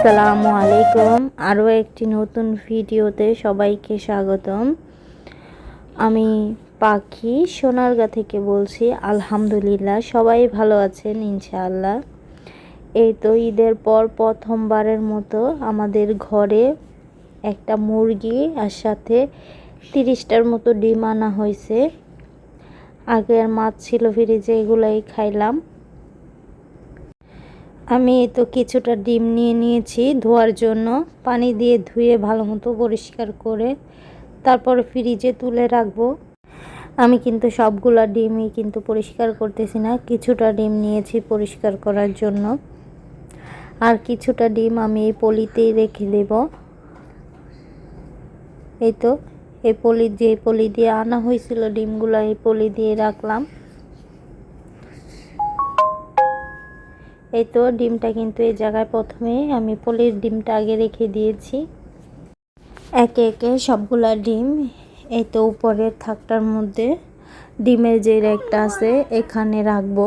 আসসালামু আলাইকুম। আরও একটি নতুন ভিডিওতে সবাইকে স্বাগতম। আমি পাখি সোনারগাঁ থেকে বলছি। আলহামদুলিল্লাহ সবাই ভালো আছেন ইনশাআল্লাহ। এই তো ঈদের পর প্রথমবারের মতো আমাদের ঘরে একটা মুরগি আর সাথে 30টার মতো ডিম আনা হয়েছে। আগের মাছ ছিল ফ্রিজে, এগুলাই খাইলাম। আমি তো কিছুটা ডিম নিয়ে নিয়েছি ধোয়ার জন্য, পানি দিয়ে ধুয়ে ভালো মতো পরিষ্কার করে তারপর ফ্রিজে তুলে রাখবো। আমি কিন্তু সবগুলা ডিমই কিন্তু পরিষ্কার করতেছি না, কিছুটা ডিম নিয়েছি পরিষ্কার করার জন্য, আর কিছুটা ডিম আমি এই পলিতেই রেখে দেব। এই তো এই পলি দিয়ে আনা হয়েছিল ডিমগুলো, এই পলি দিয়ে রাখলাম। এই তো ডিমটা কিন্তু এই জায়গায় প্রথমে আমি পলির ডিমটা আগে রেখে দিয়েছি। একে একে সবগুলা ডিম এই তো উপরের থাকটার মধ্যে ডিমের যে র্যাকটা আছে এখানে রাখবো।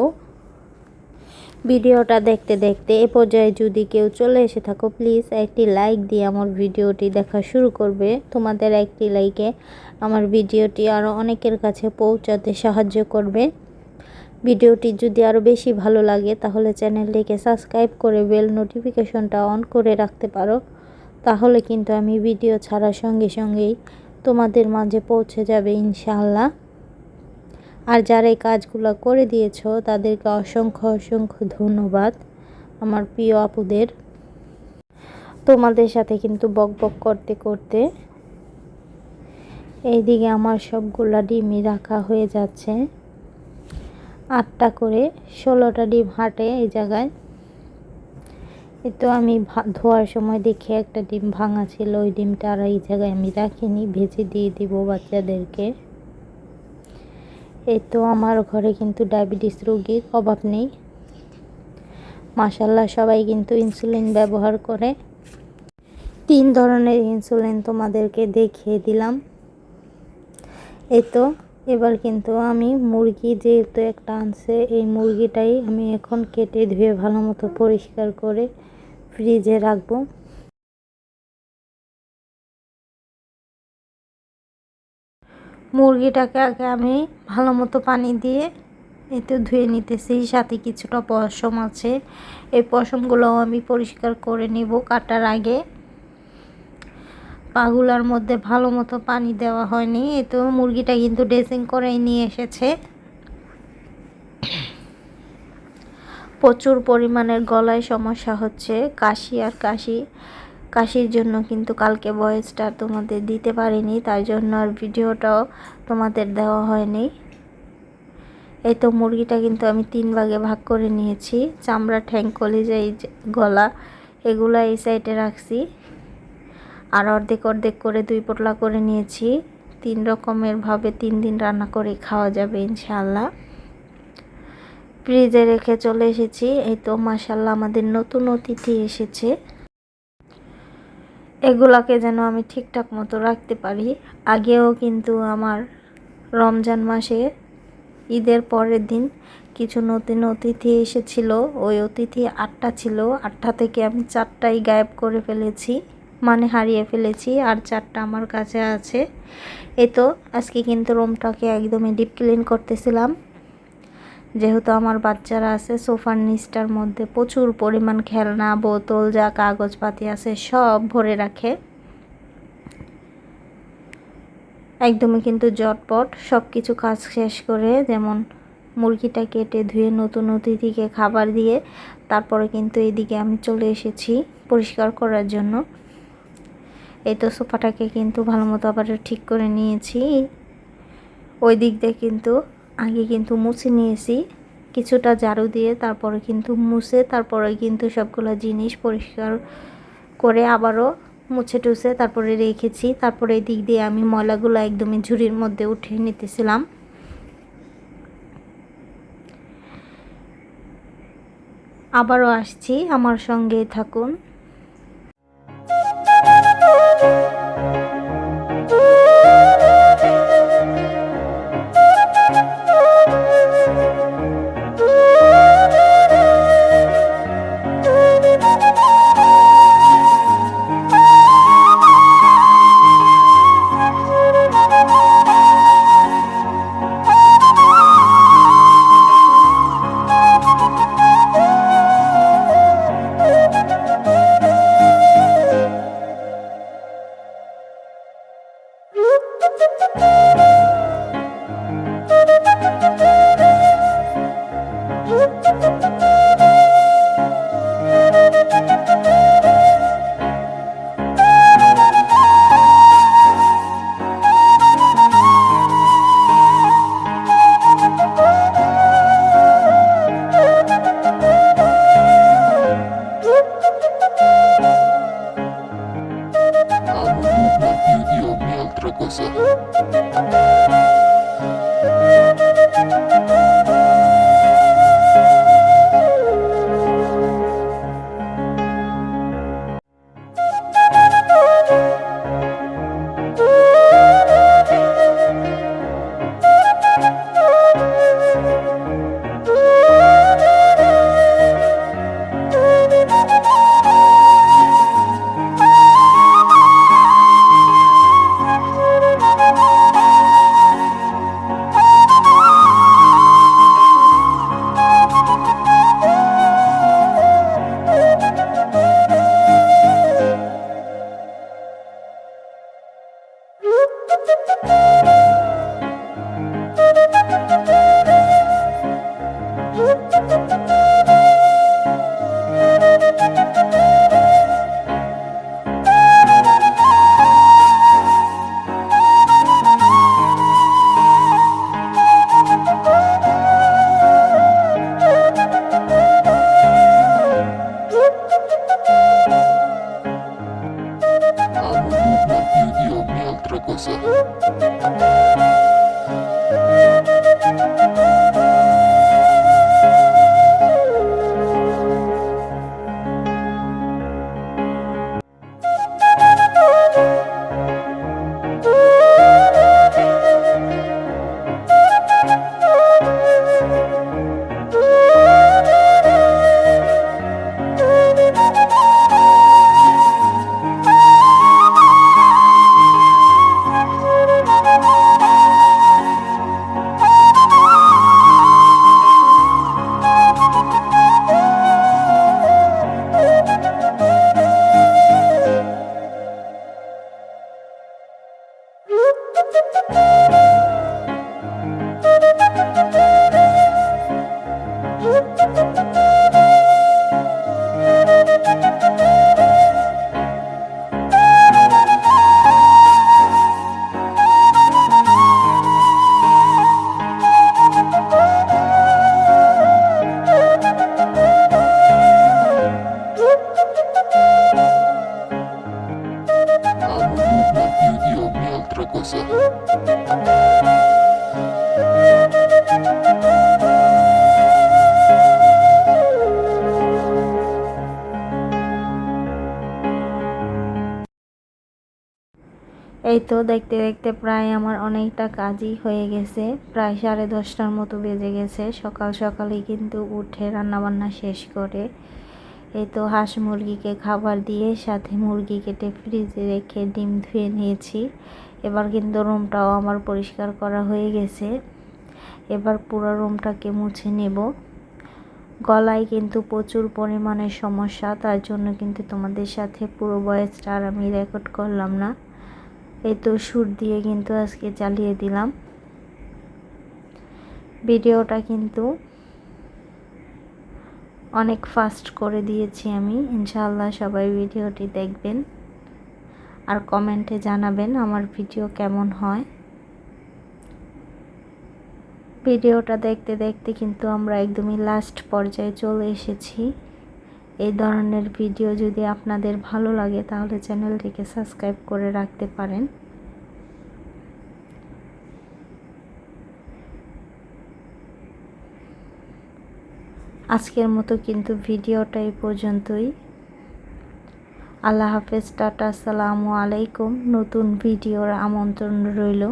ভিডিওটা দেখতে দেখতে এ পর্যায়ে যদি কেউ চলে এসে থাকো, প্লিজ একটি লাইক দিয়ে আমার ভিডিওটি দেখা শুরু করবে। তোমাদের একটি লাইকে আমার ভিডিওটি আরও অনেকের কাছে পৌঁছাতে সাহায্য করবে। ভিডিওটি যদি আরও বেশি ভালো লাগে তাহলে চ্যানেলটিকে সাবস্ক্রাইব করে বেল নোটিফিকেশনটা অন করে রাখতে পারো, তাহলে কিন্তু আমি ভিডিও ছাড়ার সঙ্গে সঙ্গেই তোমাদের মাঝে পৌঁছে যাবে ইনশাআল্লাহ। আর যারা এই কাজগুলো করে দিয়েছো তাদেরকে অসংখ্য অসংখ্য ধন্যবাদ আমার প্রিয় আপুদের। তোমাদের সাথে কিন্তু বকবক করতে করতে এইদিকে আমার সবগুলা ডিমই রাখা হয়ে যাচ্ছে। 8টা করে 16টা ডিম হাঁটে এই জায়গায়। এই তো আমি ধোয়ার সময় দেখে একটা ডিম ভাঙা ছিল, ওই ডিমটা আর এই জায়গায় আমি রাখিনি, ভেজে দিয়ে দিব বাচ্চাদেরকে। এই তো আমার ঘরে কিন্তু ডায়াবেটিস রোগীর অভাব নেই, মাশাআল্লাহ সবাই কিন্তু ইনসুলিন ব্যবহার করে। 3 ধরনের ইনসুলিন তোমাদেরকে দেখিয়ে দিলাম। এই তো এবার কিন্তু আমি মুরগি যেহেতু একটা আনছে, এই মুরগিটাই আমি এখন কেটে ধুয়ে ভালো মতো পরিষ্কার করে ফ্রিজে রাখবো। মুরগিটাকে আগে আমি ভালো মতো পানি দিয়ে এতে ধুয়ে নিতেছি, সাথে কিছুটা পশম আছে, এই পশমগুলোও আমি পরিষ্কার করে নিব কাটার আগে। পাগুলার মধ্যে ভালো মতো পানি দেওয়া হয়নি। এই তো মুরগিটা কিন্তু ড্রেসিং করেই নিয়ে এসেছে। প্রচুর পরিমাণের গলায় সমস্যা হচ্ছে, কাশির জন্য কিন্তু কালকে ভয়েসটা তোমাদের দিতে পারিনি, তার জন্য আর ভিডিওটাও তোমাদের দেওয়া হয়নি। এই তো মুরগিটা কিন্তু আমি 3 ভাগে ভাগ করে নিয়েছি, চামড়া, ঠ্যাং, কলিজা, এই গলা এগুলা এই সাইডে রাখছি, আর অর্ধেক অর্ধেক করে 2 পোটলা করে নিয়েছি। 3 রকমের ভাবে 3 দিন রান্না করে খাওয়া যাবে ইনশাআল্লাহ। ফ্রিজে রেখে চলে এসেছি। এই তো মাশাআল্লাহ আমাদের নতুন অতিথি এসেছে, এগুলাকে যেন আমি ঠিকঠাক মতো রাখতে পারি। আগেও কিন্তু আমার রমজান মাসে ঈদের পরের দিন কিছু নতুন অতিথি এসেছিল, ওই অতিথি 8টা ছিল, 8টা থেকে আমি 4টাই গায়েব করে ফেলেছি, মানে হারিয়ে ফেলেছি, আর 4টা আমার কাছে আছে। এই তো আজকে কিন্তু রুমটাকে একদমই ডিপ ক্লিন করতেছিলাম, যেহেতু আমার বাচ্চারা আছে। সোফার নিচটার মধ্যে প্রচুর পরিমাণ খেলনা, বোতল, যা কাগজপাতি আছে সব ভরে রাখে। একদমই কিন্তু জটপট সব কিছু কাজ শেষ করে, যেমন মুরগিটা কেটে ধুয়ে নতুন অতিথিকে খাবার দিয়ে তারপরে কিন্তু এইদিকে আমি চলে এসেছি পরিষ্কার করার জন্য। এই তো সোফাটাকে কিন্তু ভালো মতো আবার ঠিক করে নিয়েছি। ওই দিক দিয়ে কিন্তু আগে কিন্তু মুছে নিয়েছি কিছুটা ঝাড়ু দিয়ে, তারপরে কিন্তু মুছে তারপরে কিন্তু সবগুলো জিনিস পরিষ্কার করে আবারও মুছে টুছে তারপরে রেখেছি। তারপরে এই দিক দিয়ে আমি ময়লাগুলো একদমই ঝুড়ির মধ্যে উঠিয়ে নিতেছিলাম। আবারও আসছি, আমার সঙ্গে থাকুন। altra cosa. Amor non più di ogni altra cosa. Amor non più di ogni altra cosa. এই তো দেখতে দেখতে প্রায় আমার অনেকটা কাজই হয়ে গেছে, প্রায় 10:30টার মতো বেজে গেছে। সকাল সকালেই কিন্তু উঠে রান্নাবান্না শেষ করে এই তো হাঁস মুরগিকে খাবার দিয়ে সাথে মুরগি কেটে ফ্রিজে রেখে ডিম ধুয়ে নিয়েছি। এবার কিন্তু রুমটাও আমার পরিষ্কার করা হয়ে গেছে। এবার পুরো রুমটাকে মুছে নেব। গলায় কিন্তু প্রচুর পরিমাণে সমস্যা, তার জন্য কিন্তু তোমাদের সাথে পুরো ভয়েসটা আর আমি রেকর্ড করলাম না। এই তো সুর দিয়ে কিন্তু আজকে চালিয়ে দিলাম ভিডিওটা, কিন্তু অনেক ফাস্ট করে দিয়েছি আমি। ইনশাআল্লাহ সবাই ভিডিওটি দেখবেন আর কমেন্টে জানাবেন আমার ভিডিও কেমন হয়। ভিডিওটা দেখতে দেখতে কিন্তু আমরা একদমই লাস্ট পর্যায়ে চলে এসেছি। এই ধরনের ভিডিও যদি আপনাদের ভালো লাগে তাহলে চ্যানেলটিকে সাবস্ক্রাইব করে রাখতে পারেন। আজকের মতো কিন্তু ভিডিওটা এই পর্যন্তই। আল্লাহ হাফেজ, টাটা, আসসালামু আলাইকুম। নতুন ভিডিওর আমন্ত্রণ রইল।